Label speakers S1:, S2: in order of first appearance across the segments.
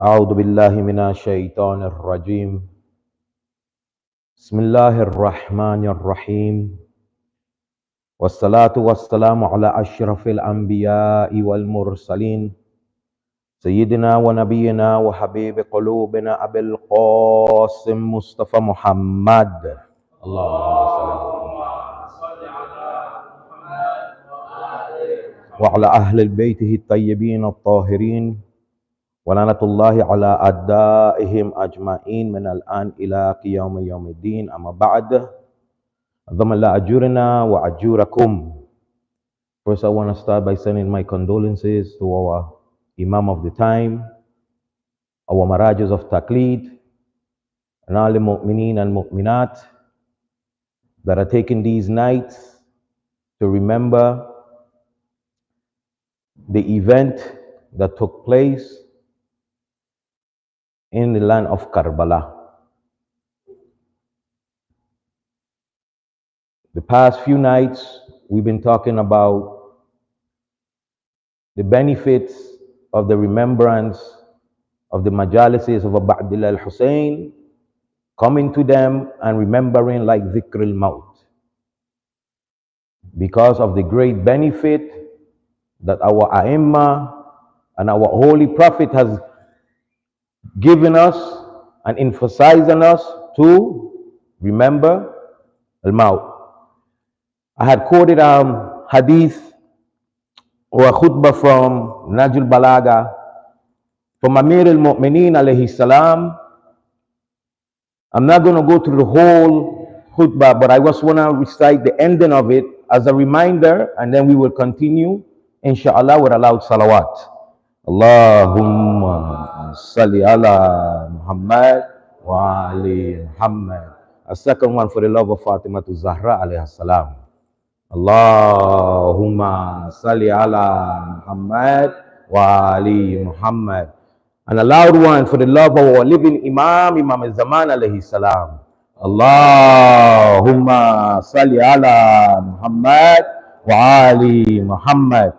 S1: أعوذ بالله من الشيطان الرجيم بسم الله الرحمن الرحيم والصلاة والسلام على أشرف الأنبياء والمرسلين سيدنا ونبينا وحبيب قلوبنا أبي القاسم مصطفى محمد اللهم صل على محمد وعلى أهل بيته الطيبين الطاهرين ولعنة الله على أعدائهم أجمعين من الآن إلى قيام يوم الدين. أما بعد ضمن الله أجورنا وأجوركم. First, I want to start by sending my condolences to our Imam of the time, our Marajas of Taqleed, and all the mu'mineen and mu'minat that are taking these nights to remember the event that took place in the land of Karbala. The past few nights, we've been talking about the benefits of the remembrance of the Majalises of Abdullah Hussain, coming to them and remembering like Dhikr al-Maut, because of the great benefit that our A'imma and our Holy Prophet has given us and emphasized on us to remember al-Maut. I had quoted hadith or a khutbah from Najul Balaga from Amir al-Mu'mineen alayhi salam. I'm not going to go through the whole khutbah, but I just want to recite the ending of it as a reminder, and then we will continue, inshallah, with a loud salawat. Allahumma salli ala Muhammad wa ali Muhammad. A second one for the love of Fatima to Zahra alayhi salam. Allahumma salli ala Muhammad wa ali Muhammad. And a loud one for the love of our living Imam, Imam al-Zaman alayhi salam. Allahumma salli ala Muhammad wa ali Muhammad.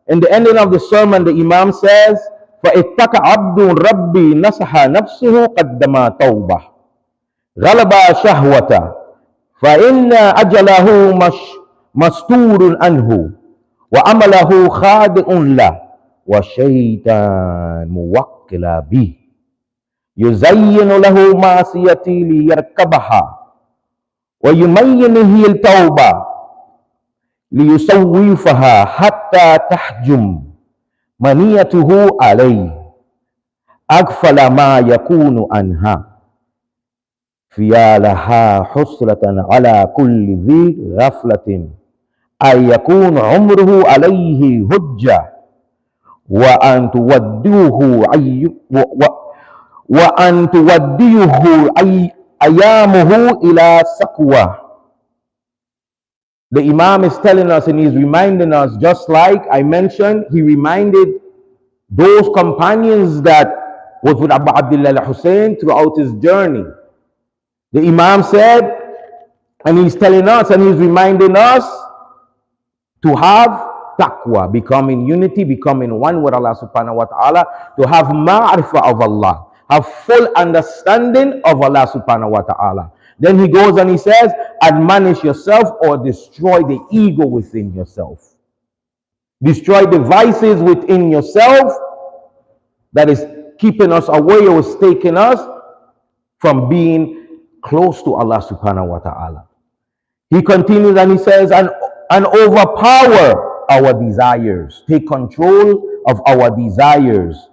S1: In the ending of the sermon, the Imam says, فَإِتَّكَ عَبْدٌ رَبِّي نَصَحَ نَفْسِهُ قَدَّمَا تَوْبَةً غَلَبَ شَهْوَةً فَإِنَّ أَجَلَهُ مَسْتُورٌ عَنْهُ وَعَمَلَهُ خَادِئٌ لَهُ وَشَيْطَانٌ مُوَكِّلٌ بِهِ يُزَيِّنُ لَهُ مَعْصِيَتِي لِيَرْكَبَهَا وَيُمَيِّنُهُ التَّوْبَةَ ليسوفها حتى تحجم منيته عليه أغفل ما يكون عنها فيالها حسرة على كل ذي غفلة أن يكون عمره عليه هجة وأن توديه أيامه إلى سقوة. The Imam is telling us and he's reminding us, just like I mentioned, he reminded those companions that was with Abdullah Hussain throughout his journey. The Imam said, and he's telling us and he's reminding us to have taqwa, becoming unity, becoming one with Allah subhanahu wa ta'ala, to have ma'rifah of Allah, have full understanding of Allah subhanahu wa ta'ala. Then he goes and he says, admonish yourself or destroy the ego within yourself. Destroy the vices within yourself that is keeping us away or is taking us from being close to Allah subhanahu wa ta'ala. He continues and he says, and overpower our desires. Take control of our desires.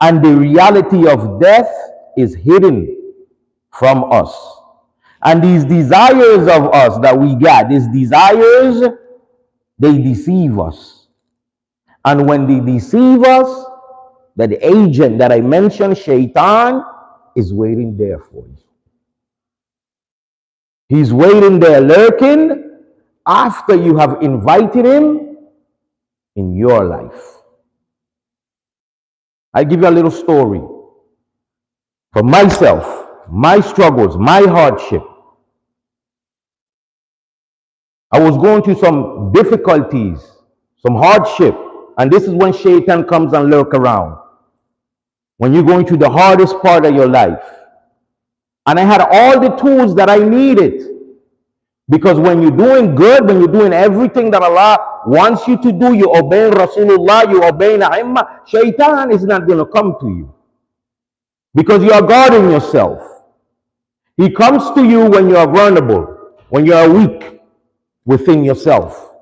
S1: And the reality of death is hidden from us. And these desires of us that we got, these desires, they deceive us. And when they deceive us, that the agent that I mentioned, Shaitan, is waiting there for you. He's waiting there lurking after you have invited him in your life. I'll give you a little story. For myself, my struggles, my hardship. I was going through some difficulties, some hardship, and this is when Shaitan comes and lurk around. when you're going through the hardest part of your life. And I had all the tools that I needed. Because when you're doing good, when you're doing everything that Allah wants you to do, you obey Rasulullah, you obey Na'imah, Shaitan is not going to come to you. Because you are guarding yourself. He comes to you when you are vulnerable, when you are weak within yourself.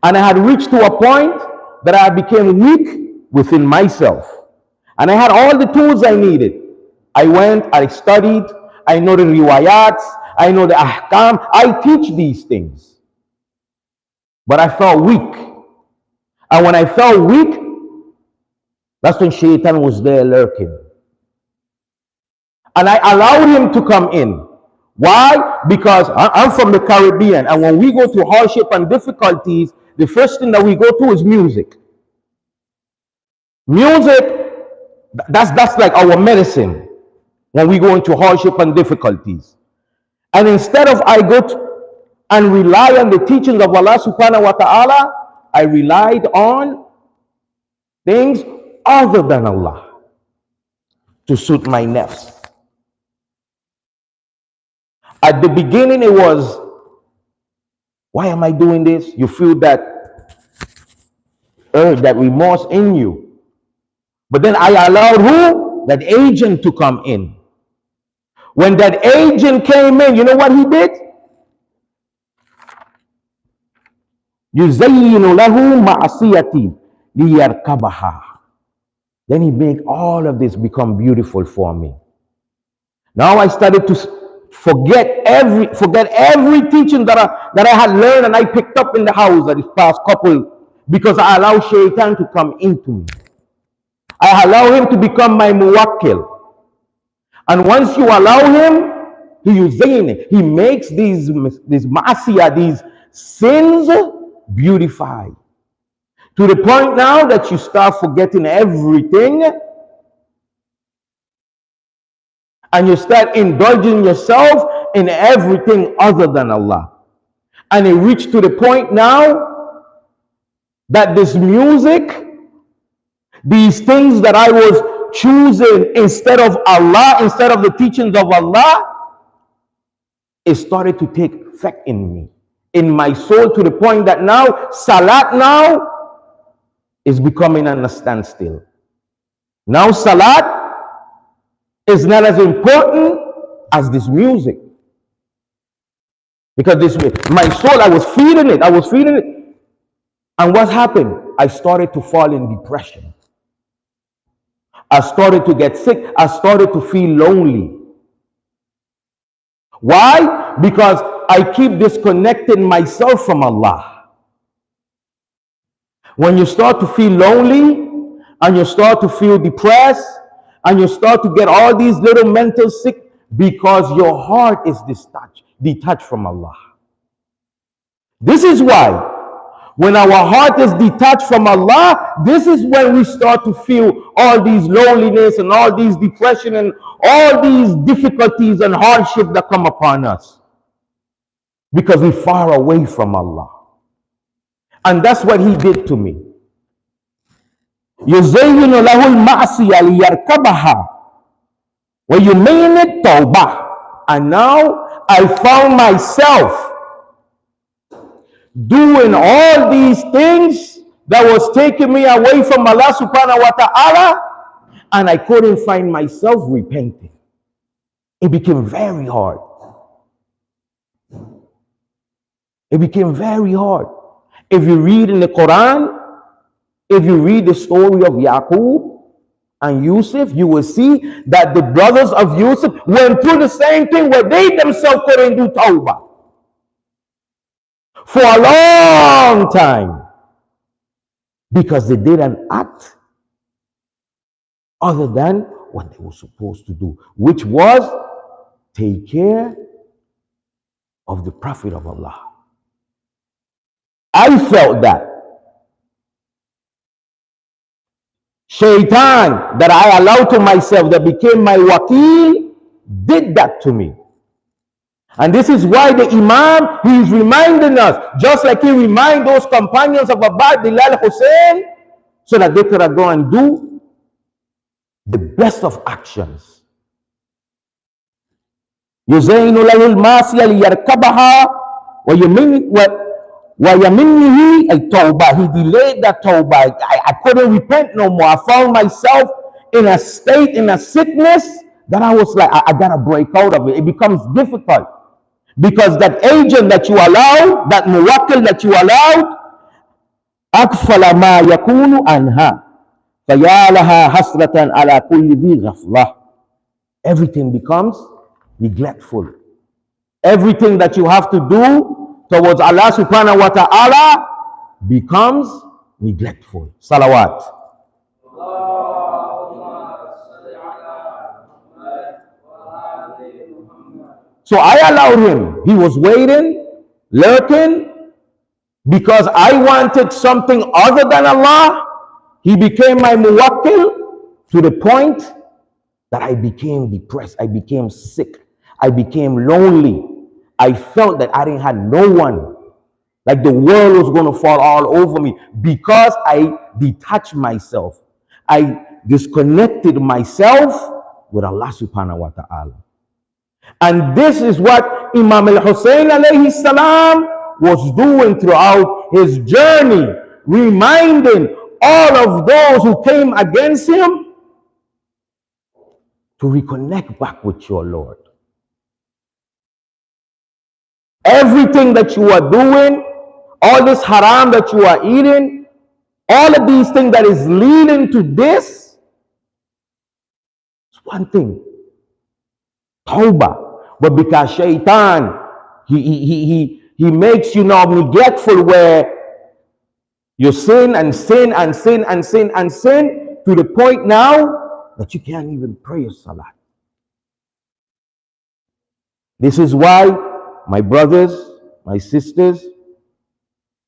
S1: And I had reached to a point that I became weak within myself. And I had all the tools I needed. I went, I studied, I know the riwayats, I know the ahkam, I teach these things. But I felt weak. And when I felt weak, that's when Shaitan was there lurking. And I allowed him to come in. Why? Because I'm from the Caribbean, and when we go through hardship and difficulties, the first thing that we go to is music. Music, that's like our medicine when we go into hardship and difficulties. And instead of I go and rely on the teachings of Allah subhanahu wa ta'ala, I relied on things other than Allah to suit my nafs. At the beginning, it was, why am I doing this? You feel that urge, that remorse in you. But then I allowed who? That agent to come in. When that agent came in, you know what he did? يُزَيِّنُ لَهُ مَعْصِيَتِي لِيَرْكَبَهَا. Then he made all of this become beautiful for me. Now I started to forget every teaching that I had learned and I picked up in the house at this past couple, because I allowed Shaitan to come into me. I allow him to become my muwakkil. And once you allow him, he makes these ma'asiyah, these sins, beautify. To the point now that you start forgetting everything and you start indulging yourself in everything other than Allah. And it reached to the point now that this music, these things that I was choosing instead of Allah, instead of the teachings of Allah, it started to take effect in me, in my soul, to the point that now salat now is becoming a standstill. Now salat is not as important as this music. Because my soul, I was feeding it. And what happened? I started to fall in depression. I started to get sick. I started to feel lonely. Why? Because I keep disconnecting myself from Allah. When you start to feel lonely and you start to feel depressed and you start to get all these little mental sick, because your heart is detached from Allah. This is why when our heart is detached from Allah, this is when we start to feel all these loneliness and all these depression and all these difficulties and hardship that come upon us, because we're far away from Allah. And that's what he did to me. يُزَيِّنُ لَهُ الْمَعْصِيَةَ لِيَرْكَبَهَا وَيُمَيِّنُ التَّوْبَةَ. And now I found myself doing all these things that was taking me away from Allah subhanahu wa ta'ala, and I couldn't find myself repenting. It became very hard. It became very hard. If you read in the Quran, if you read the story of Yaqub and Yusuf, you will see that the brothers of Yusuf went through the same thing where they themselves couldn't do tawbah for a long time, because they did an act other than what they were supposed to do, which was take care of the Prophet of Allah. I felt that Shaitan that I allowed to myself, that became my wakil, did that to me. And this is why the Imam, he is reminding us, just like he reminded those companions of Abdullah, Hussain, so that they could have gone and do the best of actions. يزين له المعصية ليركبها ويمنه التوبة. He delayed that tawbah. I couldn't repent no more. I found myself in a state, in a sickness that I was like, I gotta break out of it. It becomes difficult because that agent that you allowed, that muwakkil that you allowed, أكفل ما يكون عنها فيا لها حسرة على كل ذي غفلة. Everything becomes neglectful. Everything that you have to do towards Allah subhanahu wa ta'ala becomes neglectful. Salawat. So I allowed him. He was waiting, lurking, because I wanted something other than Allah. He became my muwakkil to the point that I became depressed. I became sick. I became lonely. I felt that I didn't have no one. Like the world was going to fall all over me because I detached myself. I disconnected myself with Allah subhanahu wa ta'ala. And this is what Imam Hussain alayhi salam was doing throughout his journey, reminding all of those who came against him to reconnect back with your Lord. Everything that you are doing, all this haram that you are eating, all of these things that is leading to this, it's one thing, tawbah. But because shaitan, he makes you now neglectful, where you sin and sin and sin and sin and sin to the point now that you can't even pray a salah. This is why, my brothers, my sisters,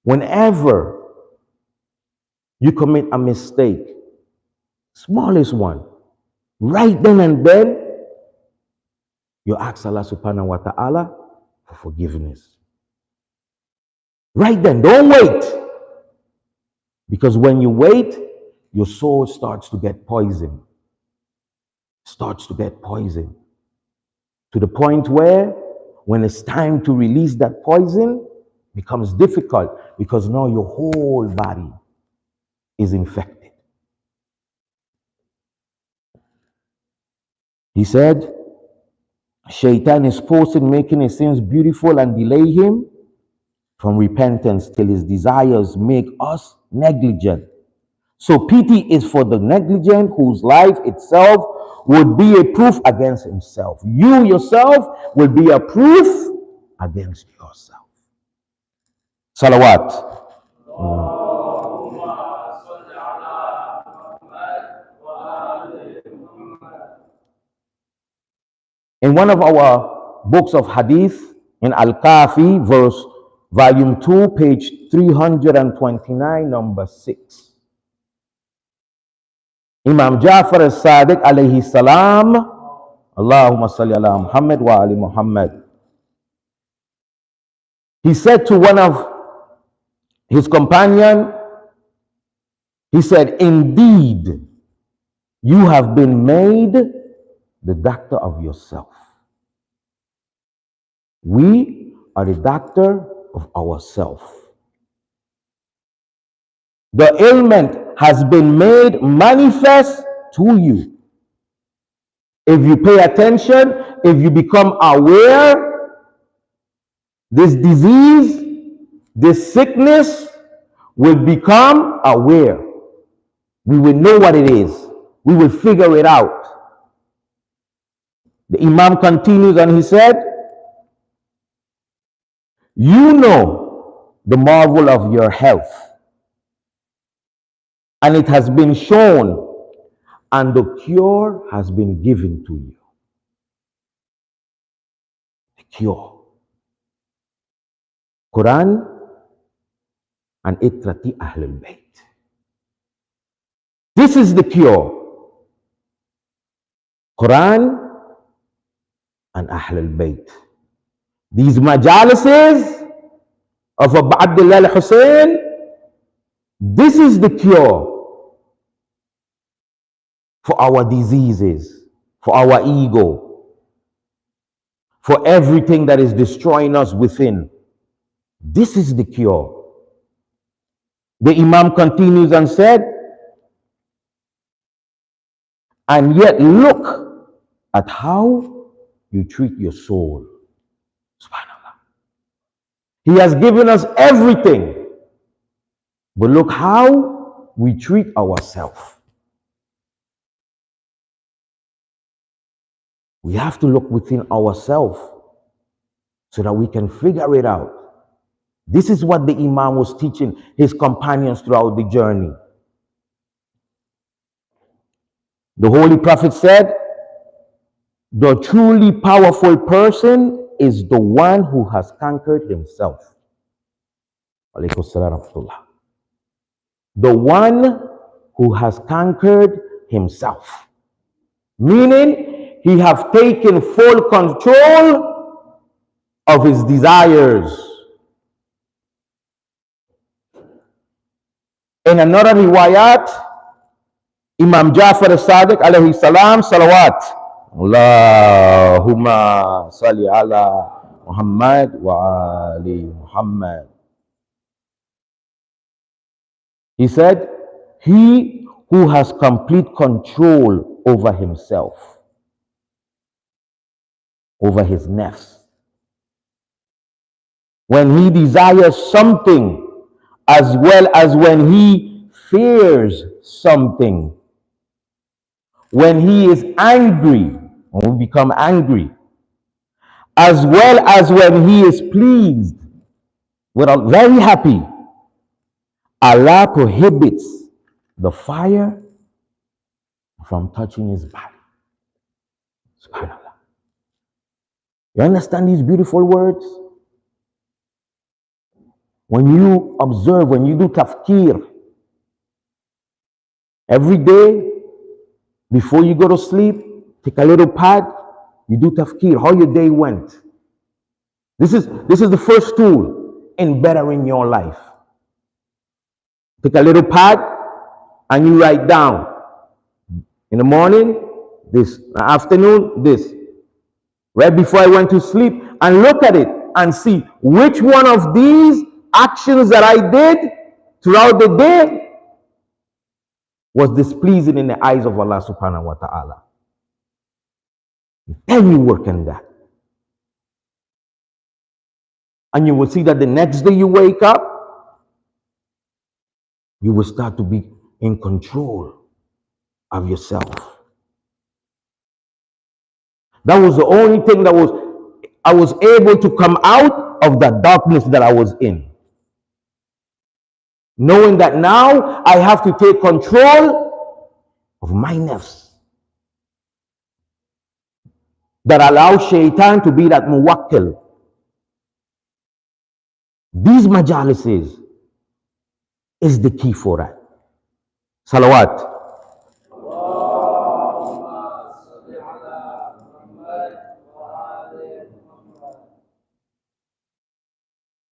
S1: whenever you commit a mistake, smallest one, right then and then, you ask Allah subhanahu wa ta'ala for forgiveness. Right then, don't wait. Because when you wait, your soul starts to get poisoned. Starts to get poisoned. To the point where, when it's time to release that poison, becomes difficult because now your whole body is infected. He said, Shaitan is posted making his sins beautiful and delay him from repentance till his desires make us negligent. So pity is for the negligent whose life itself would be a proof against himself. You yourself will be a proof against yourself. Salawat. In one of our books of hadith, in Al-Kafi, volume 2, page 329, number 6, Imam Ja'far al-Sadiq alayhi salam, Allahumma salli ala Muhammad wa ali Muhammad, he said to one of his companion, he said, indeed, you have been made the doctor of yourself. We are the doctor of ourselves. The ailment has been made manifest to you. If you pay attention, if you become aware, this disease, this sickness will become aware. We will know what it is. We will figure it out. The Imam continues and he said, you know the marvel of your health, and it has been shown, and the cure has been given to you. The cure. Quran and Itrati Ahlul Bayt. This is the cure. Quran and Ahlul Bayt. These majalises of Abdullah al-Hussain, this is the cure for our diseases, for our ego, for everything that is destroying us within. This is the cure. The Imam continues and said, and yet look at how you treat your soul. Subhanallah. He has given us everything, but look how we treat ourselves. We have to look within ourselves so that we can figure it out. This is what the Imam was teaching his companions throughout the journey. The Holy Prophet said, the truly powerful person is the one who has conquered himself. Alaykum salam Abdullah. The one who has conquered himself. Meaning, he has taken full control of his desires. In another riwayat, Imam Jafar al-Sadiq alayhi salam, salawat. Allahumma salli ala Muhammad wa ali Muhammad. He said, he who has complete control over himself, over his nafs, when he desires something, as well as when he fears something, when he is angry, when we become angry, as well as when he is pleased, we're very happy. Allah prohibits the fire from touching his body. Subhanallah. You understand these beautiful words? When you observe, when you do tafkir, every day, before you go to sleep, take a little pad, you do tafkir, how your day went. This is the first tool in bettering your life. Take a little pad and you write down, in the morning, this, in the afternoon, this. Right before I went to sleep, and look at it and see which one of these actions that I did throughout the day was displeasing in the eyes of Allah subhanahu wa ta'ala. Then you work on that. And you will see that the next day you wake up, you will start to be in control of yourself. That was the only thing that I was able to come out of the darkness that I was in. Knowing that now I have to take control of my nafs. That allows shaitan to be that muwakkil. These majalises is the key for that. Salawat.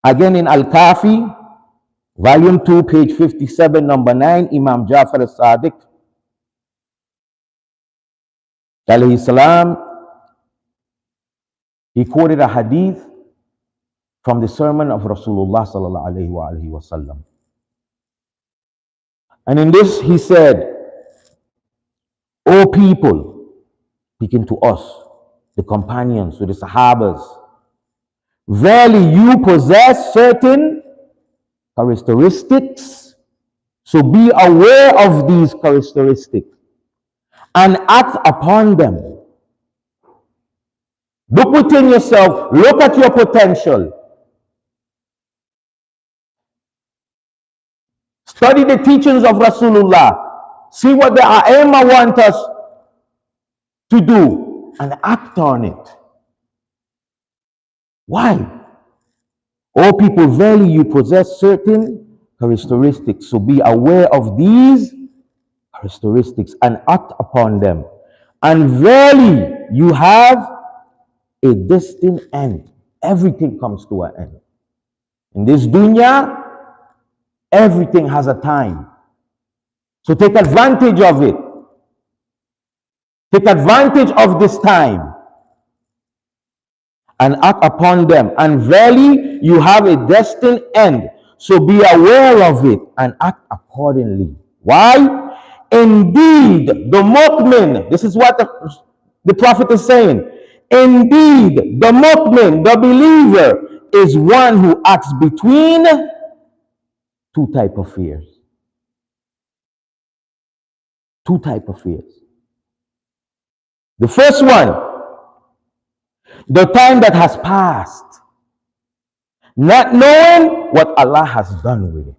S1: Again in Al-Kafi, volume 2, page 57, number 9, Imam Jafar al-Sadiq, alayhi salam, he quoted a hadith from the sermon of Rasulullah sallallahu alayhi wa sallam. And in this he said, O people, speaking to us, the companions, to the Sahabas, verily you possess certain characteristics, so be aware of these characteristics and act upon them. Look within yourself, look at your potential. Study the teachings of Rasulullah. See what the A'imah want us to do and act on it. Why? O people, verily you possess certain characteristics, so be aware of these characteristics and act upon them. And verily you have a destined end. Everything comes to an end. In this dunya, everything has a time. So take advantage of it. Take advantage of this time and act upon them. And verily, you have a destined end. So be aware of it and act accordingly. Why? Indeed, the mu'min, this is what the Prophet is saying. Indeed, the mu'min, the believer, is one who acts between two type of fears. Two type of fears. The first one, the time that has passed, not knowing what Allah has done with it.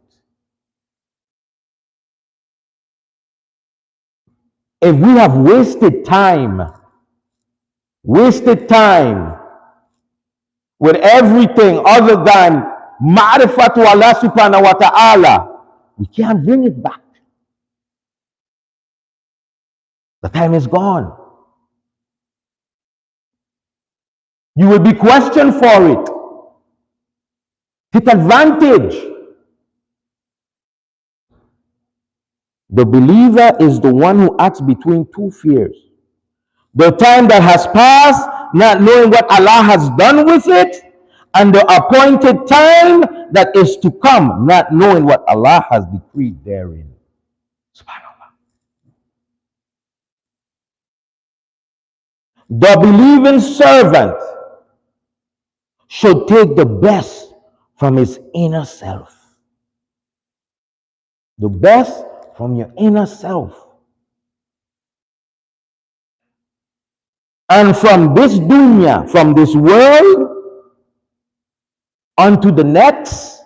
S1: If we have wasted time with everything other than ma'rifah to Allah subhanahu wa ta'ala, we can't bring it back. The time is gone. You will be questioned for it. Take advantage. The believer is the one who acts between two fears. The time that has passed, not knowing what Allah has done with it, and the appointed time that is to come, not knowing what Allah has decreed therein. SubhanAllah. The believing servant should take the best from his inner self. The best from your inner self. And from this dunya, from this world, unto the next,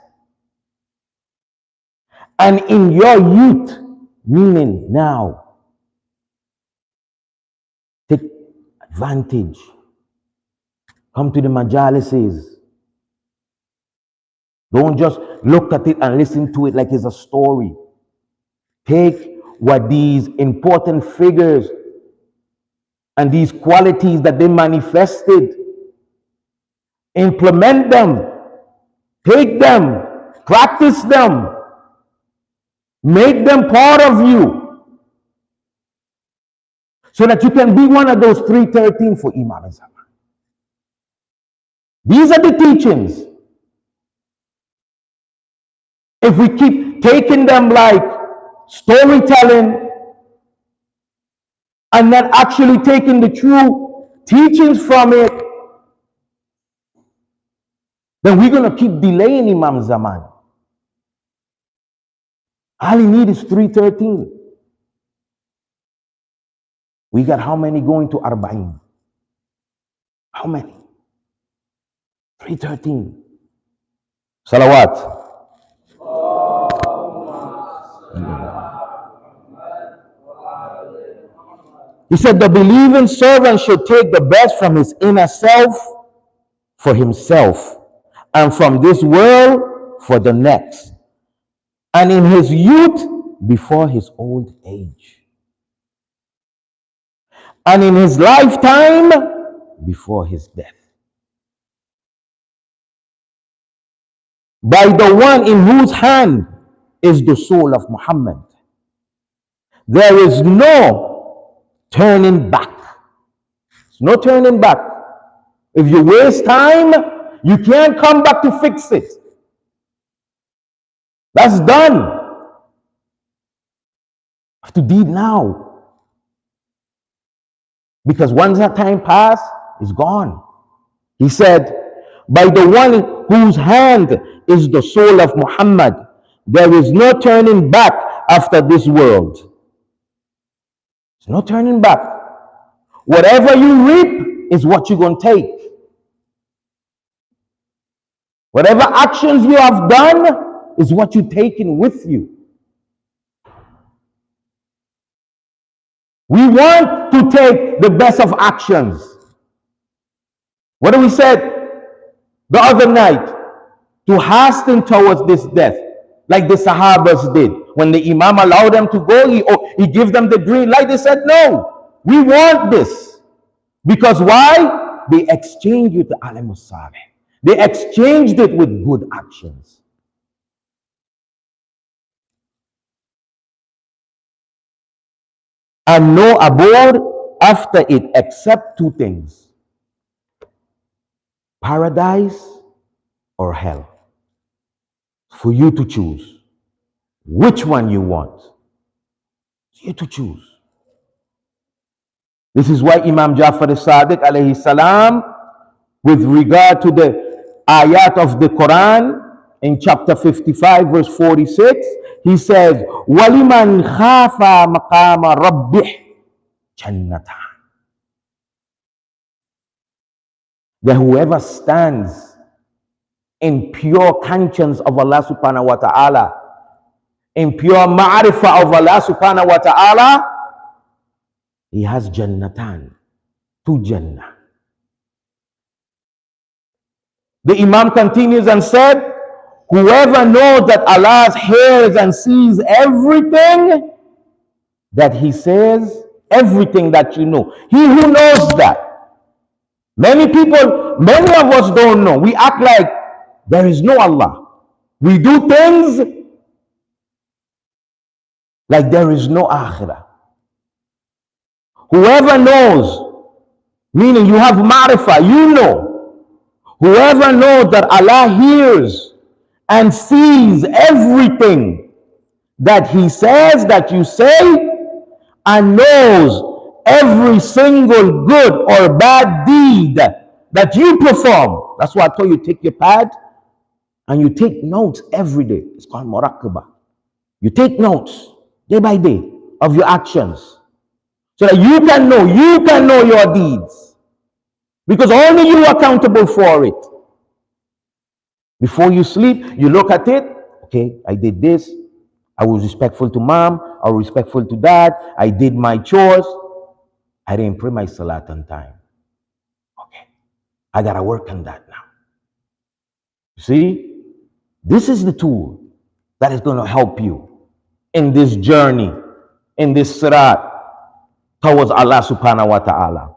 S1: and in your youth, meaning now, take advantage. Come to the majalises. Don't just look at it and listen to it like it's a story. Take what these important figures and these qualities that they manifested, implement them, take them, practice them, make them part of you, so that you can be one of those 313 for Imam. These are the teachings. If we keep taking them like storytelling and not actually taking the true teachings from it, then we're going to keep delaying Imam Zaman. All he needs is 313. We got how many going to Arba'in? How many? 313. Salawat. He said the believing servant should take the best from his inner self for himself, and from this world for the next, and in his youth before his old age, and in his lifetime before his death. By the one in whose hand is the soul of Muhammad, there is no turning back. There's no turning back. If you waste time, you can't come back to fix it. That's done. You have to do it now. Because once that time passed, it's gone. He said, by the one whose hand is the soul of Muhammad, there is no turning back after this world. There's no turning back. Whatever you reap is what you're going to take. Whatever actions you have done is what you're taking with you. We want to take the best of actions. What we said the other night? To hasten towards this death, like the Sahabas did. When the Imam allowed them to go, he gave them the green light. They said, no, we want this. Because why? They exchanged with the Alim Salih. They exchanged it with good actions. And no abode after it except two things: paradise or hell. For you to choose which one you want. For you to choose. This is why Imam Jafar as-Sadiq alayhi salam, with regard to the ayat of the Quran in chapter 55 verse 46, he says, وَلِمَنْ خَافَ مَقَامَ رَبِّهِ جَنَّتَانِ. That whoever stands in pure conscience of Allah subhanahu wa ta'ala, in pure ma'rifah of Allah subhanahu wa ta'ala, he has jannatan, two jannah. The Imam continues and said, whoever knows that Allah hears and sees everything that he says, everything that you know. He who knows that. Many people, many of us don't know. We act like there is no Allah. We do things like there is no akhirah. Whoever knows, meaning you have ma'rifah, you know. Whoever knows that Allah hears and sees everything that he says, that you say, and knows every single good or bad deed that you perform. That's why I told you, take your pad and you take notes every day. It's called muraqabah. You take notes day by day of your actions so that you can know your deeds, because only you are accountable for it. Before you sleep, you look at it. Okay, I did this. I was respectful to mom. I was respectful to dad. I did my chores. I didn't pray my salat on time. Okay, I gotta work on that now. See, this is the tool that is going to help you in this journey, in this sirat towards Allah subhanahu wa ta'ala.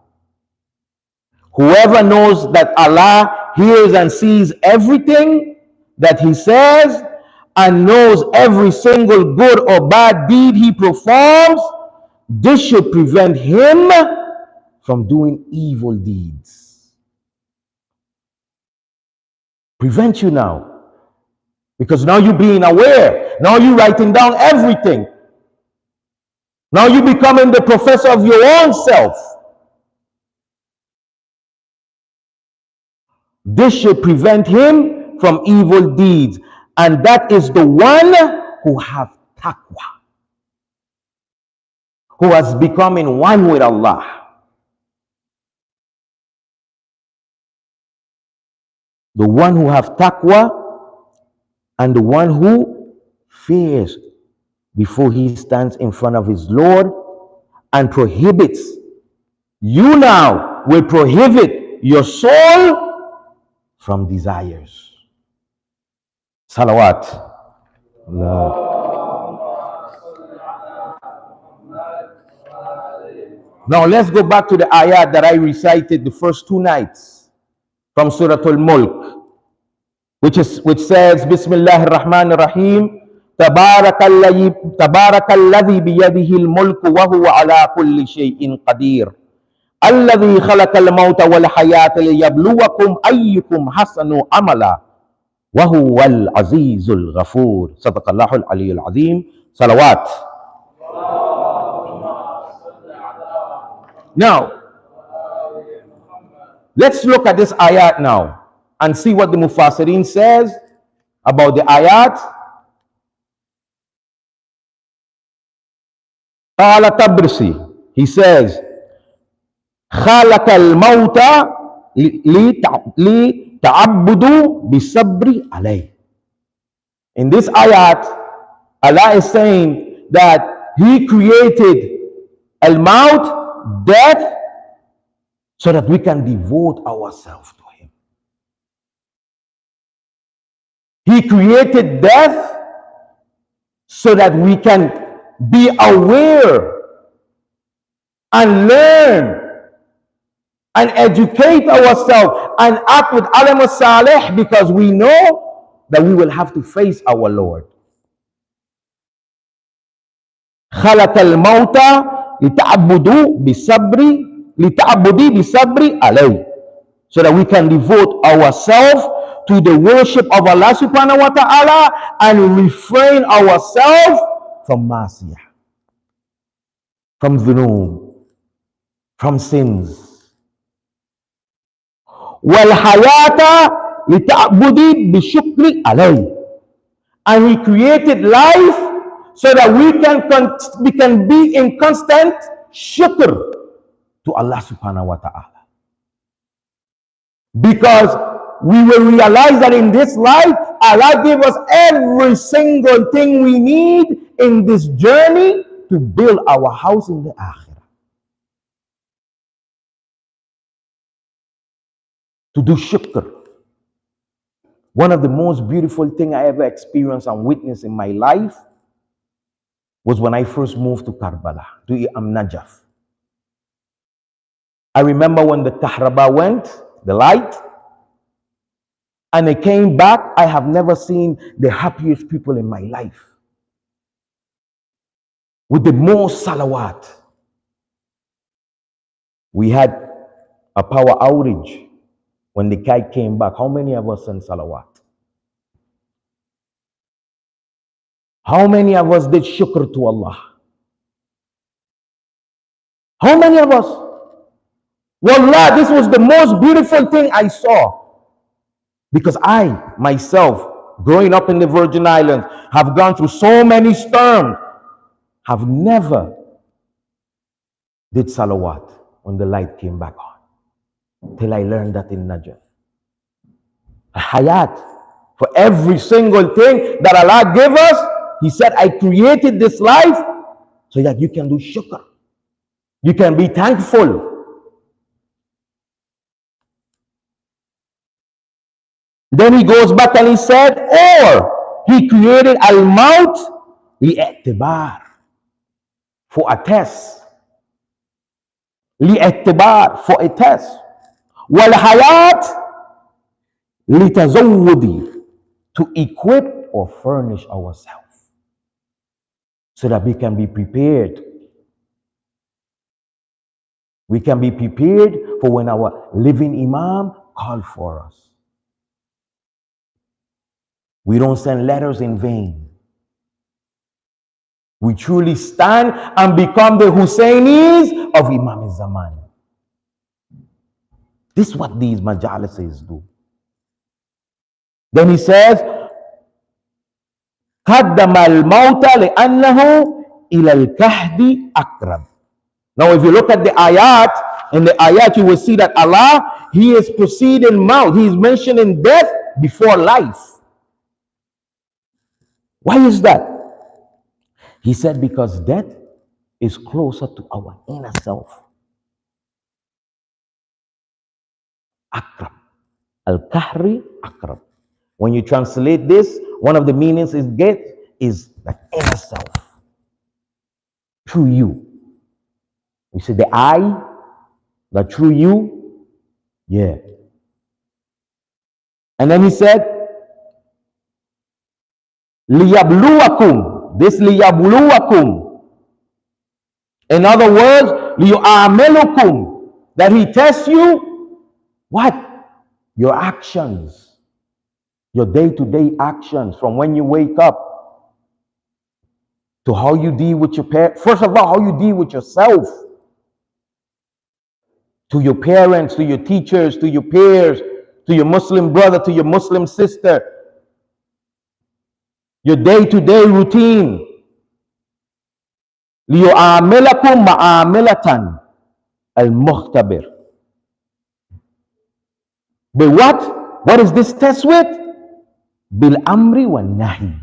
S1: Whoever knows that Allah hears and sees everything that he says and knows every single good or bad deed he performs, this should prevent him from doing evil deeds. Prevent you now. Because now you're being aware. Now you're writing down everything. Now you're becoming the professor of your own self. This should prevent him from evil deeds. And that is the one who have taqwa, who has become in one with Allah. The one who have taqwa and the one who fears before he stands in front of his Lord and prohibits. You now will prohibit your soul from desires. Salawat. Now let's go back to the ayat that I recited the first two nights from Surah Al-Mulk, which says, Bismillahir Rahmanir Rahim, Tabarakalladhi biyadihi al-mulku wa huwa ala kulli shay'in qadir. Alladhi khalaqal mawta wal hayata liyabluwakum ayyukum hasanu amala. Wa huwal azizul ghafur. Sadaqallahul aliyyul azim. Salawat. Now, let's look at this ayat now and see what the Mufassirin says about the ayat. Qala Tabrisi, he says, خَلَقَ الْمَوْتَ لِتَعَبُّدُوا بِصَبْرِ عَلَيْهِ. In this ayat, Allah is saying that He created al-maut, death, so that we can devote ourselves to Him. He created death so that we can be aware and learn and educate ourselves and act with alam salih, because we know that we will have to face our Lord. خَلَقَ الْمَوْتَ لِتَعْبُدُوا بِصَبْرِ لِتَعْبُدِي بِصَبْرِ عَلَيْهِ, so that we can devote ourselves to the worship of Allah subhanahu wa ta'ala and refrain ourselves from masiyah, from dhunub, from sins. وَالْحَيَاةَ لِتَعْبُدِي بِشُكْرِ عَلَيْهِ, and He created life so that we can be in constant shukr to Allah subhanahu wa ta'ala. Because we will realize that in this life, Allah gave us every single thing we need in this journey to build our house in the akhirah. To do shukr. One of the most beautiful things I ever experienced and witnessed in my life was when I first moved to Karbala, to Najaf. I remember when the Kahraba went, the light, and it came back. I have never seen the happiest people in my life. With the most salawat. We had a power outage when the kite came back. How many of us sent salawat? How many of us did shukr to Allah? How many of us? Wallah, this was the most beautiful thing I saw. Because I, myself, growing up in the Virgin Islands, have gone through so many storms, have never did salawat when the light came back on. Till I learned that in Najaf. Hayat. For every single thing that Allah gave us, He said, I created this life so that you can do shukr. You can be thankful. Then He goes back and He said, or He created al-maut li-i'tibar, for a test. Li-i'tibar, for a test. Wal-hayat li-tazawwudi, to equip or furnish ourselves so that we can be prepared. We can be prepared for when our living Imam calls for us. We don't send letters in vain. We truly stand and become the Hussainis of Imam Zaman. This is what these majalises do. Then he says, قَدَّمَ الْمَوْتَ لِأَنَّهُ إِلَى الْكَهْدِ أَقْرَبُ. Now if you look at the ayat, in the ayat you will see that Allah, He is preceding maut. He is mentioning death before life. Why is that? He said because death is closer to our inner self. Akrab. Al-Kahri Akrab. When you translate this, one of the meanings is death is the inner self. Through you. We say the I, the true you. Yeah. And then he said, liyabluwakum. This liyabluwakum. In other words, liyu'amilukum. That He tests you. What? Your actions. Your day-to-day actions. From when you wake up to how you deal with your parents. First of all, how you deal with yourself. To your parents, to your teachers, to your peers, to your Muslim brother, to your Muslim sister. Your day-to-day routine. لِيُعَامِلَكُمْ مَعَامِلَةً الْمُخْتَبِرِ. But what? What is this test with? بِالْأَمْرِ وَالنَّهِي.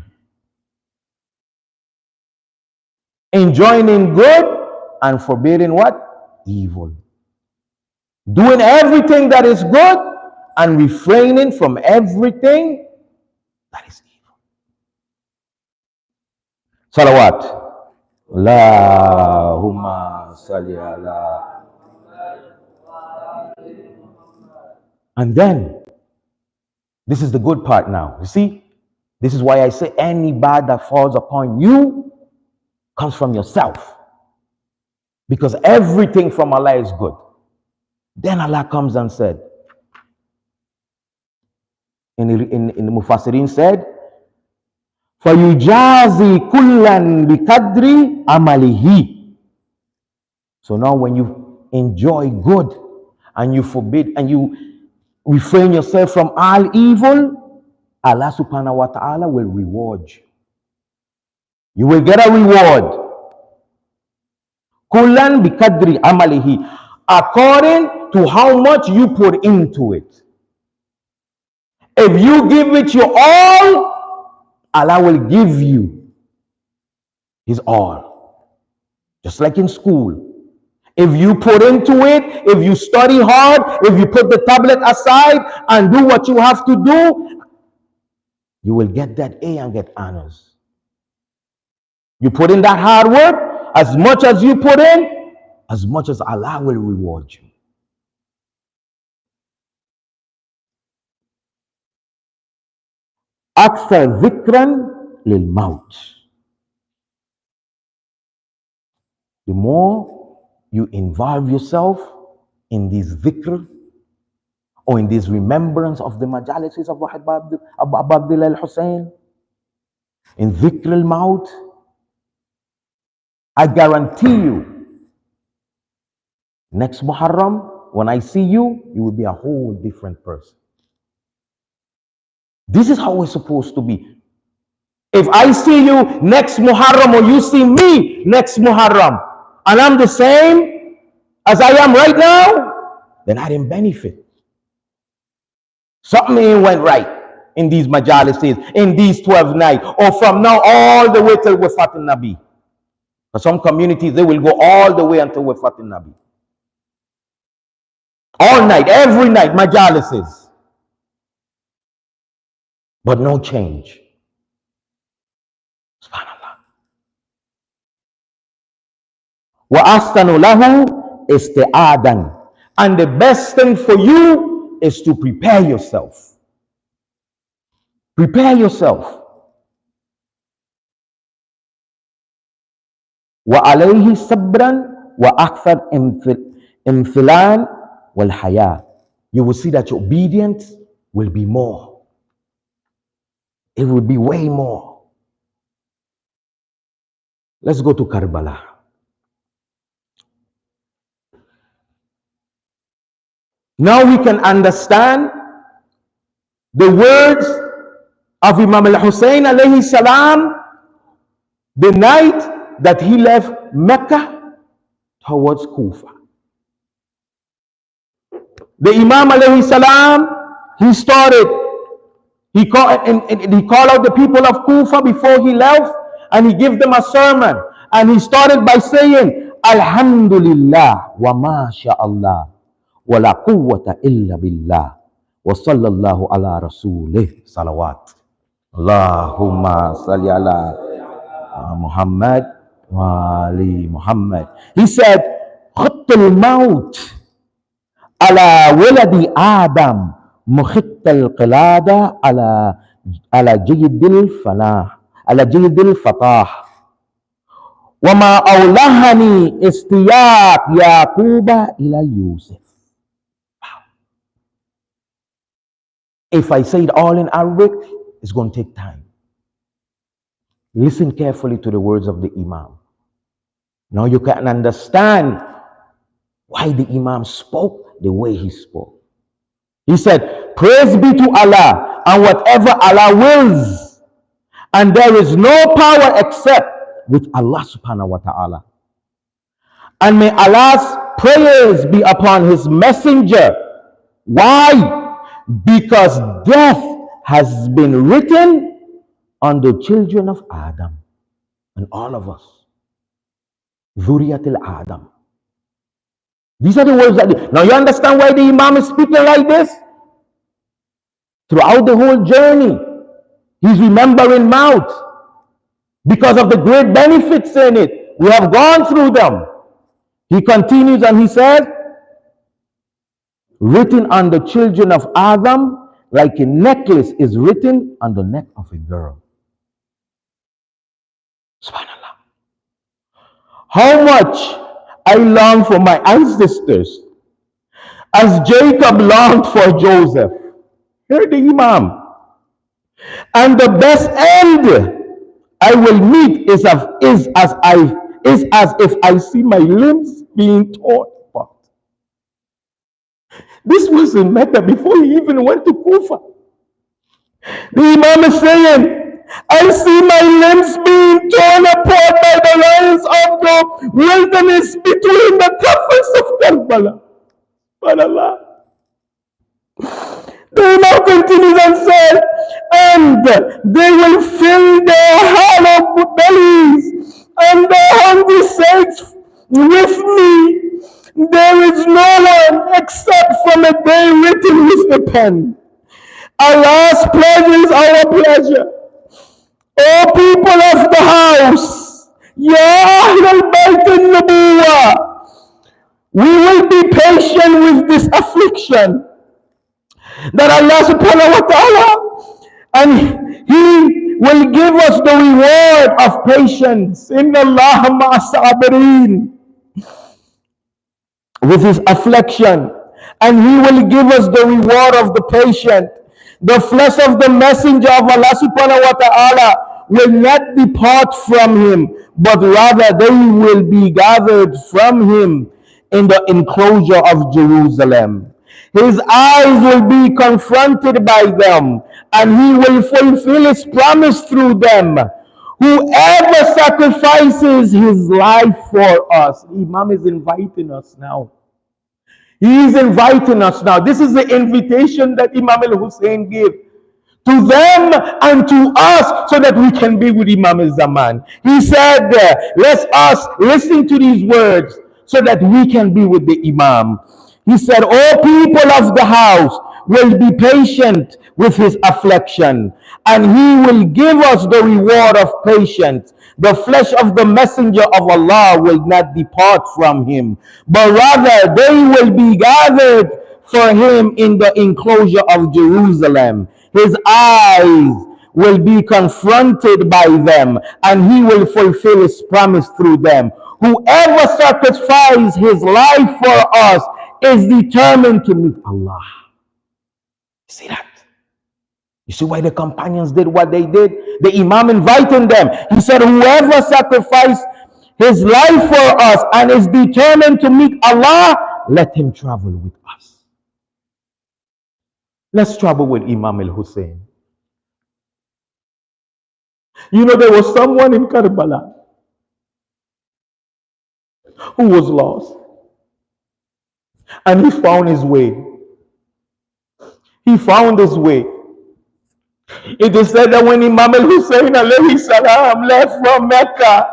S1: Enjoining good and forbidding what? Evil. Doing everything that is good and refraining from everything that is evil. Salawat. Allahumma salli ala. And then, this is the good part now. You see, this is why I say any bad that falls upon you comes from yourself. because everything from Allah is good. Then Allah comes and said, in the Mufassirin said, فَيُجَازِي كُلًّا بِقَدْرِ عَمَلِهِ. So now when you enjoy good and you forbid and you refrain yourself from all evil, Allah subhanahu wa ta'ala will reward you. You will get a reward. Kullan bikadri amalihi, according to how much you put into it. If you give it your all, Allah will give you His all. Just like in school. If you put into it, if you study hard, if you put the tablet aside and do what you have to do, you will get that A and get honors. You put in that hard work, as much as you put in, as much as Allah will reward you. أكثر ذكرا للموت. The more you involve yourself in this dhikr or in this remembrance of the majalises of Abdullah al-Hussain, in dhikr al-maut, I guarantee you, next Muharram, when I see you, you will be a whole different person. This is how it's supposed to be. If I see you next Muharram or you see me next Muharram, and I'm the same as I am right now, then I didn't benefit. Something ain't went right in these majalises, in these 12 nights, or from now all the way till Wafat al-Nabi. For some communities, they will go all the way until Wafat al-Nabi. All night, every night, majalises. But no change. Subhanallah. وَأَحْسَنُ لَهُ إِسْتِعَادًا. And the best thing for you is to prepare yourself. Prepare yourself. وَعَلَيْهِ صَبْرًا وَأَكْثَرْ إِمْثِلًا وَالْحَيَاةِ. You will see that your obedience will be more. It will be way more. Let's go to Karbala. Now we can understand the words of Imam al-Hussain alayhi salam the night that he left Mecca towards Kufa. The Imam alayhi salam, he called out the people of Kufa before he left, and he gave them a sermon, and he started by saying, Alhamdulillah wa ma sha'Allah wa la quwwata illa billah wa sallallahu ala rasulih salawat. Allahumma salli ala Muhammad wa ali Muhammad. He said, Khattul maut ala waladi Adam مخت القلادة على جيد الفلاح على جيد الفتاح وما أولهني استياق يعقوب إلى يوسف. If I say it all in Arabic, it's going to take time. Listen carefully to the words of the Imam. Now you can understand why the Imam spoke the way he spoke. He said, praise be to Allah and whatever Allah wills. And there is no power except with Allah subhanahu wa ta'ala. And may Allah's prayers be upon his messenger. Why? Because death has been written on the children of Adam and all of us. Zuriyatil Adam. These are the words that... Now you understand why the Imam is speaking like this? Throughout the whole journey, he's remembering Maut because of the great benefits in it. We have gone through them. He continues and he said, written on the children of Adam like a necklace is written on the neck of a girl. Subhanallah. How much I long for my ancestors as Jacob longed for Joseph. Hear the Imam. And the best end I will meet is as if I see my limbs being torn apart. This was in Mecca before he even went to Kufa. The Imam is saying, I see my limbs being torn apart by the lions of the wilderness between the toughest of Karbala. Subhanallah. The Imam continues and said, and they will fill their hollow bellies and their hungry sakes with me. There is no one except from a day written with a pen. Allah's pleasure is our pleasure. O people of the house, Ya Ahl al-Bayt al-Nubuwah, we will be patient with this affliction that Allah subhanahu wa ta'ala, and He will give us the reward of patience. Inna Allah ma'as-sabirin, with His affliction, and He will give us the reward of the patient. The flesh of the messenger of Allah subhanahu wa ta'ala will not depart from him, but rather they will be gathered from him in the enclosure of Jerusalem. His eyes will be confronted by them, and he will fulfill his promise through them. Whoever sacrifices his life for us, Imam is inviting us now. He is inviting us now. This is the invitation that Imam al-Hussain gave to them and to us so that we can be with Imam al-Zaman. He said, let us listen to these words so that we can be with the Imam. He said, all people of the house will be patient with his affliction, and he will give us the reward of patience. The flesh of the messenger of Allah will not depart from him, but rather they will be gathered for him in the enclosure of Jerusalem. His eyes will be confronted by them, and he will fulfill his promise through them. Whoever sacrifices his life for us is determined to meet Allah. See that? You see why the companions did what they did? The Imam inviting them. He said, whoever sacrificed his life for us and is determined to meet Allah, let him travel with us. Let's travel with Imam al-Hussain. You know, there was someone in Karbala who was lost, and he found his way. He found his way. It is said that when Imam al-Hussain alayhi salam left from Mecca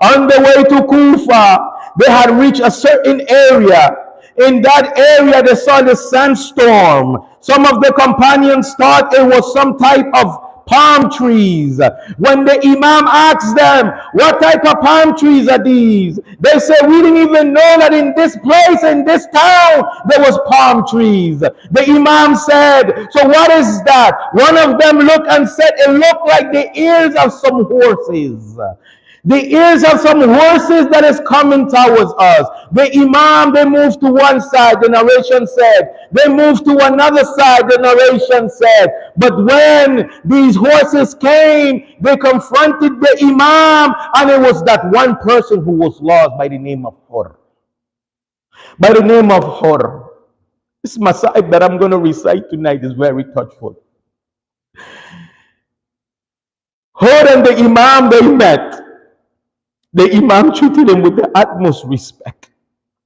S1: on the way to Kufa, they had reached a certain area. In that area, they saw the sandstorm. Some of the companions thought it was some type of palm trees. When the Imam asked them, what type of palm trees are these? They said, we didn't even know that in this place, in this town, there was palm trees. The Imam said, so what is that? One of them looked and said, it looked like the ears of some horses. The ears of some horses that is coming towards us. The Imam, they moved to one side, the narration said. They moved to another side, the narration said. But when these horses came, they confronted the Imam, and it was that one person who was lost by the name of Hur. By the name of Hur. This Masaib that I'm going to recite tonight is very touchful. Hur and the Imam, they met. The Imam treated him with the utmost respect.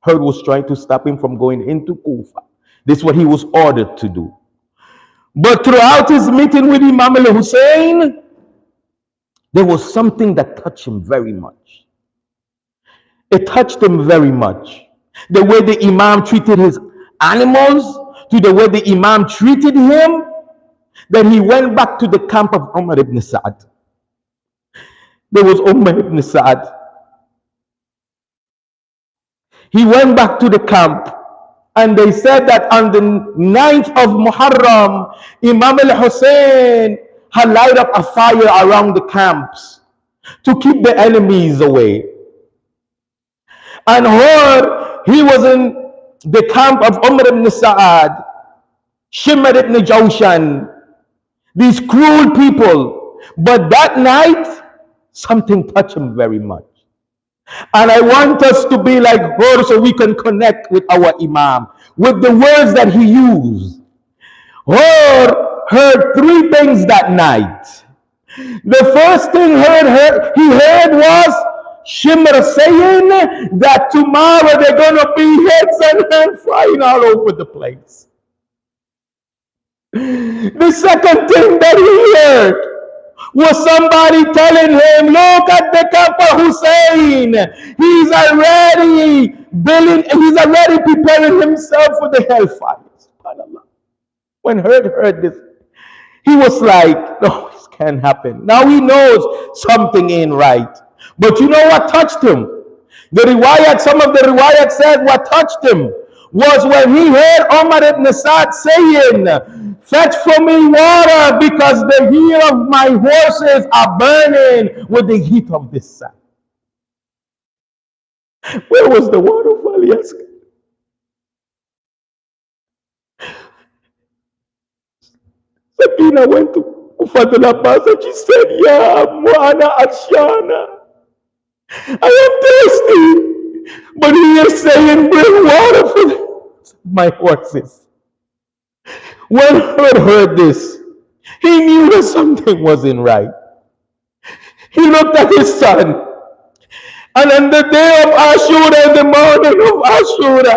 S1: Hur was trying to stop him from going into Kufa. This is what he was ordered to do. But throughout his meeting with Imam al-Hussain, there was something that touched him very much. It touched him very much. The way the Imam treated his animals, to the way the Imam treated him, that he went back to the camp of Umar ibn Sa'ad. There was Umar ibn Sa'ad. He went back to the camp, and they said that on the 9th of Muharram, Imam al-Hussain had light up a fire around the camps to keep the enemies away. and heard he was in the camp of Umar ibn Sa'ad, Shimr ibn Jawshan, these cruel people. But that night, something touched him very much. And I want us to be like her so we can connect with our Imam, with the words that he used. Her heard three things that night. The first thing he heard was Shimr saying that tomorrow they're going to be heads and hands flying all over the place. The second thing that he heard was somebody telling him, look at the camp of Hussain. He's already preparing himself for the hellfire. SubhanAllah. When heard this, he was like, no, this can't happen. Now he knows something ain't right. But you know what touched him? Some of the riwayat said what touched him was when he heard Umar ibn Sa'd saying, fetch for me water because the heel of my horses are burning with the heat of this sun. Where was the water for Elias? Sakina went to Fatul Abbas and she said, Ya Mu'ana Ashana, I am thirsty, but he is saying, bring water for my horses. When Hud heard this, he knew that something wasn't right. He looked at his son, and on the day of Ashura, the morning of Ashura,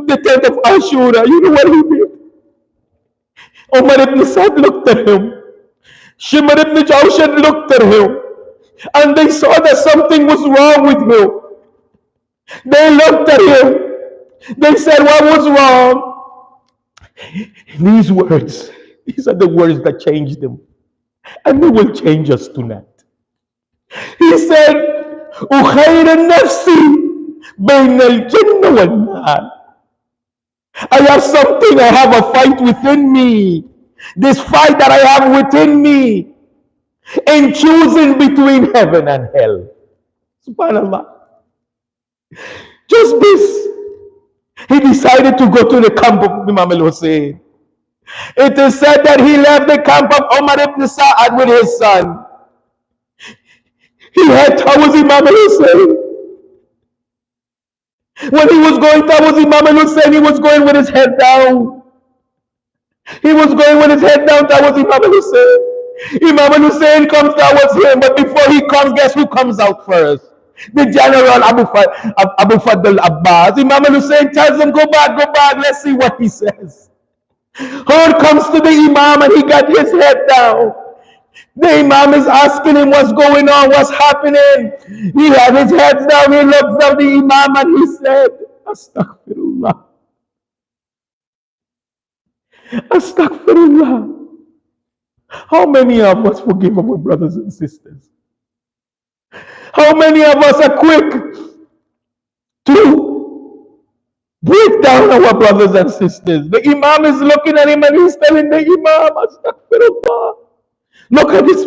S1: the 10th of Ashura, you know what he did? Umar ibn Sa'd looked at him. Shimr ibn Jawshan looked at him, and they saw that something was wrong with him. They looked at him. They said, what was wrong? These are the words that changed him. And they will change us tonight. He said, أُخَيْرَ النَّفْسِ بَيْنَ الْجَنَّ وَالنَّارِ. I have a fight within me. This fight that I have within me in choosing between heaven and hell. SubhanAllah. Just this. He decided to go to the camp of Imam al-Hussain. It is said that he left the camp of Umar ibn Sa'ad with his son. He had towards Imam al-Hussain. When he was going towards Imam al-Hussain, he was going with his head down. He was going with his head down towards Imam al-Hussain. Imam al-Hussain comes towards him, but before he comes, guess who comes out first? The general Abu Fadl Abbas. Imam al-Hussain tells him, go back, let's see what he says. Hud comes to the Imam and he got his head down. The Imam is asking him what's going on, what's happening. He had his head down, he looked at the Imam and he said, Astaghfirullah. Astaghfirullah. How many of us forgive our brothers and sisters? How many of us are quick to break down our brothers and sisters? The Imam is looking at him and he's telling the Imam, Astaghfirullah. Look at this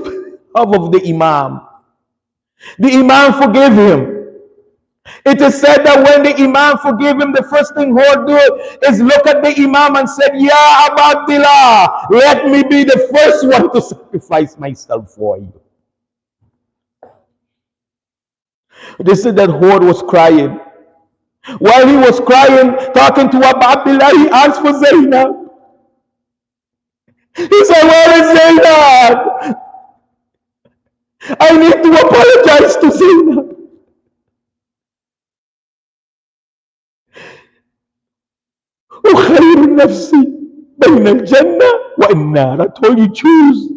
S1: of the Imam. The Imam forgave him. It is said that when the Imam forgave him, the first thing he would do is look at the Imam and said, Ya Abdullah, let me be the first one to sacrifice myself for you. They said that Hud was crying. While he was crying, talking to Abdullah, he asked for Zainab. He said, where is Zainab? I need to apologize to Zainab. أخير نفسي بين الجنة والنار. I told you choose.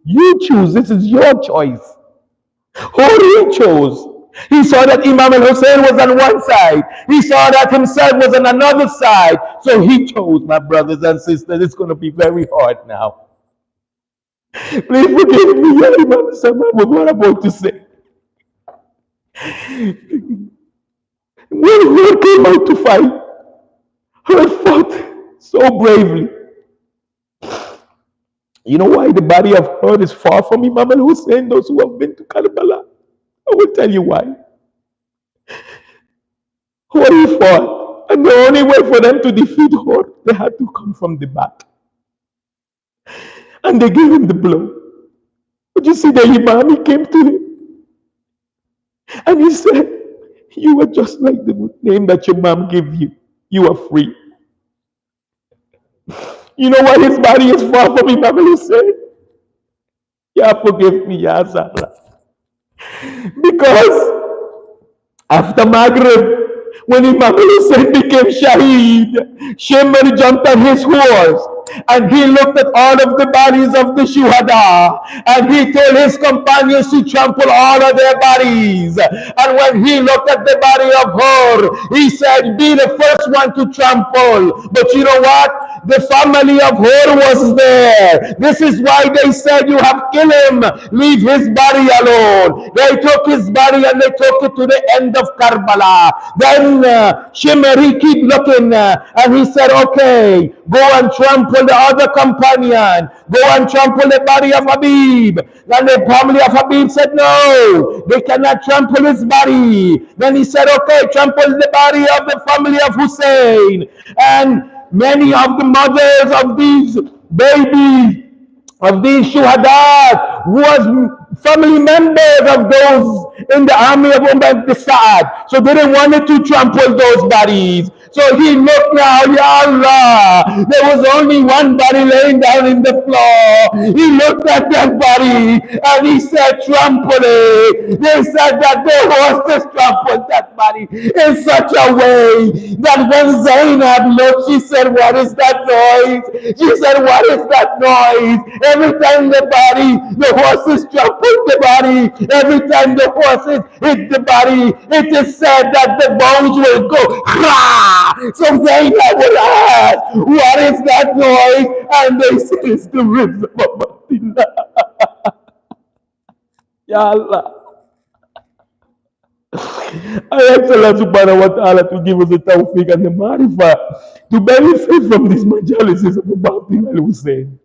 S1: You choose. This is your choice. Who he chose? He saw that Imam al-Hussain was on one side. He saw that himself was on another side. So he chose, my brothers and sisters. It's going to be very hard now. Please forgive me, Ya Imam Sama, with what I'm about to say. When he came out to fight, he fought so bravely. You know why the body of Hud is far from Imam al-Hussain? Those who have been to Karbala, I will tell you why. Hor he fought. And the only way for them to defeat Hor, they had to come from the back. And they gave him the blow. But you see, the Imam, he came to him and he said, you are just like the name that your mom gave you. You are free. You know why his body is far from Imam Hussain? Yeah, forgive me, Ya Zahra. Because after Maghrib, when Imam Hussain became Shaheed, Shimr jumped on his horse and he looked at all of the bodies of the Shuhada and he told his companions to trample all of their bodies. And when he looked at the body of Hur, he said, be the first one to trample. But you know what? The family of Hur was there. This is why they said, you have killed him. Leave his body alone. They took his body and they took it to the end of Karbala. Then Shimr, he keep looking and he said, okay, go and trample the other companion. Go and trample the body of Habib. And the family of Habib said, no, they cannot trample his body. Then he said, okay, trample the body of the family of Hussein. And many of the mothers of these babies, of these shuhada, was family members of those in the army of Saad. So they didn't want to trample those bodies. So he looked now, Ya Allah, there was only one body laying down in the floor. He looked at that body and he said, trample it. They said that the horses trampled that body in such a way that when Zainab looked, she said, what is that noise? She said, what is that noise? Every time the horses trampled the body, every time the horses hit the body, it is said that the bones will go, ha! So Zainab will ask, what is that noise? And they said, it's the ribs of Abdullah. Ya Allah. I ask Allah subhanahu wa ta'ala to give us the tawfiq and the marifah to benefit from these majalises of Abdullah al-Hussein.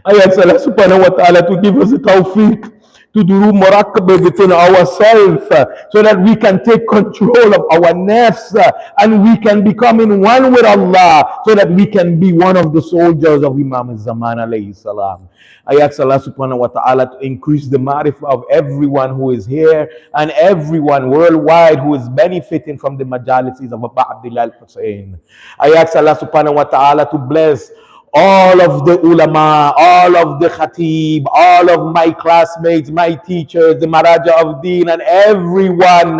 S1: I ask Allah subhanahu wa ta'ala to give us the tawfiq to do muraqabah within ourselves so that we can take control of our nafs and we can become in one with Allah so that we can be one of the soldiers of Imam al-Zaman alayhi salam. I ask Allah subhanahu wa ta'ala to increase the marifah of everyone who is here and everyone worldwide who is benefiting from the majalises of Abdullah al-Hussein. I ask Allah subhanahu wa ta'ala to bless all of the ulama, all of the khatib, all of my classmates, my teachers, the Maraja of Deen, and everyone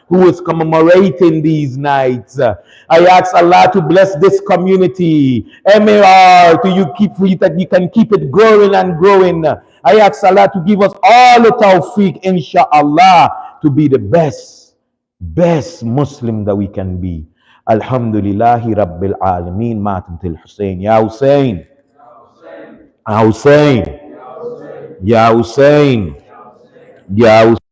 S1: who is commemorating these nights. I ask Allah to bless this community, MAR, to you keep that you can keep it growing and growing. I ask Allah to give us all the tawfiq, inshallah, to be the best Muslim that we can be. Alhamdulillahi Rabbil Alameen. Matantil Hussein. Ya Hussein. Ya Hussein. Ya Hussein. Ya Hussein. Ya Hussein.